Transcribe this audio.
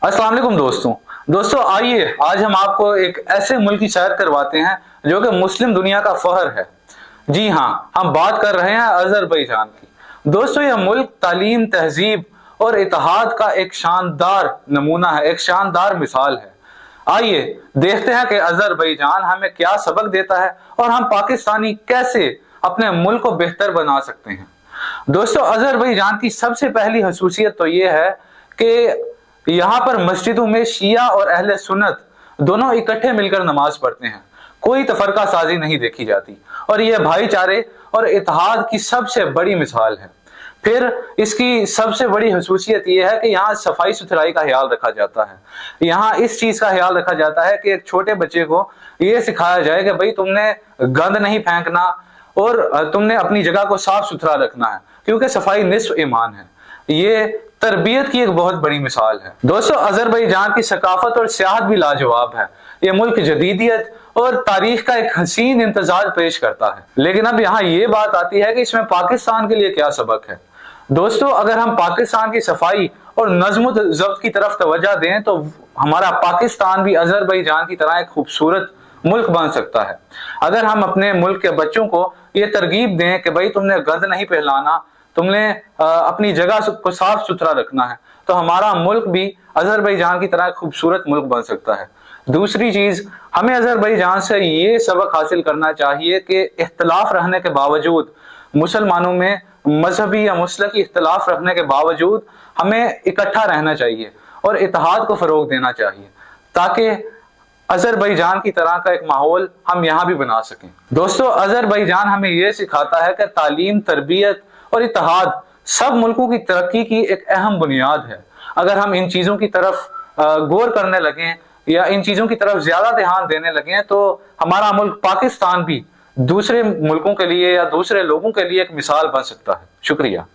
अस्सलाम वालेकुम दोस्तों आइए आज हम आपको एक ऐसे मुल्क की सैर करवाते हैं जो कि मुस्लिम दुनिया का फख्र है। जी हाँ, हम बात कर रहे हैं अजरबैजान की। दोस्तों, यह मुल्क तालीम, तहजीब और इत्तेहाद का एक शानदार नमूना है, एक शानदार मिसाल है। आइए देखते हैं कि अजरबैजान हमें क्या सबक देता है और हम पाकिस्तानी कैसे अपने मुल्क को बेहतर बना सकते हैं। दोस्तों, अजरबैजान की सबसे पहली खसूसियत तो यह है कि यहाँ पर मस्जिदों में शिया और अहले सुन्नत दोनों इकट्ठे मिलकर नमाज पढ़ते हैं। कोई तफरका साजी नहीं देखी जाती और यह भाईचारे और इत्तेहाद की सबसे बड़ी मिसाल है। फिर इसकी सबसे बड़ी खसूसियत यह है कि यहाँ सफाई सुथराई का ख्याल रखा जाता है। यहाँ इस चीज का ख्याल रखा जाता है कि एक छोटे बच्चे को यह सिखाया जाए कि भाई तुमने गंद नहीं फेंकना और तुमने अपनी जगह को साफ सुथरा रखना है, क्योंकि सफाई निस्फ ईमान है। ये तरबियत की एक बहुत बड़ी मिसाल है। दोस्तों, अजरबैजान की सकाफत और सियाहत भी लाजवाब है। ये मुल्क जदीदियत और तारीख का एक हसीन इंतजार पेश करता है। लेकिन अब यहाँ ये बात आती है कि इसमें पाकिस्तान के लिए क्या सबक है। दोस्तों, अगर हम पाकिस्तान की सफाई और नज़्म ज़ब्त की तरफ तवज्जो दें तो हमारा पाकिस्तान भी अजरबैजान की तरह एक खूबसूरत मुल्क बन सकता है। अगर हम अपने मुल्क के बच्चों को ये तरगीब दें कि भाई तुमने गंद नहीं फैलाना, तुमने अपनी जगह को साफ सुथरा रखना है, तो हमारा मुल्क भी अजरबैजान की तरह खूबसूरत मुल्क बन सकता है। दूसरी चीज, हमें अजरबैजान से ये सबक हासिल करना चाहिए कि इख्तलाफ रहने के बावजूद, मुसलमानों में मजहबी या मुसलकी इख्तलाफ रखने के बावजूद हमें इकट्ठा रहना चाहिए और इत्तेहाद को फरोग देना चाहिए, ताकि अजरबैजान की तरह का एक माहौल हम यहाँ भी बना सकें। दोस्तों, अजरबैजान हमें यह सिखाता है कि तालीम, तरबियत और इत्तेहाद सब मुल्कों की तरक्की की एक अहम बुनियाद है। अगर हम इन चीजों की तरफ गौर करने लगें या इन चीजों की तरफ ज्यादा ध्यान देने लगें तो हमारा मुल्क पाकिस्तान भी दूसरे मुल्कों के लिए या दूसरे लोगों के लिए एक मिसाल बन सकता है। शुक्रिया।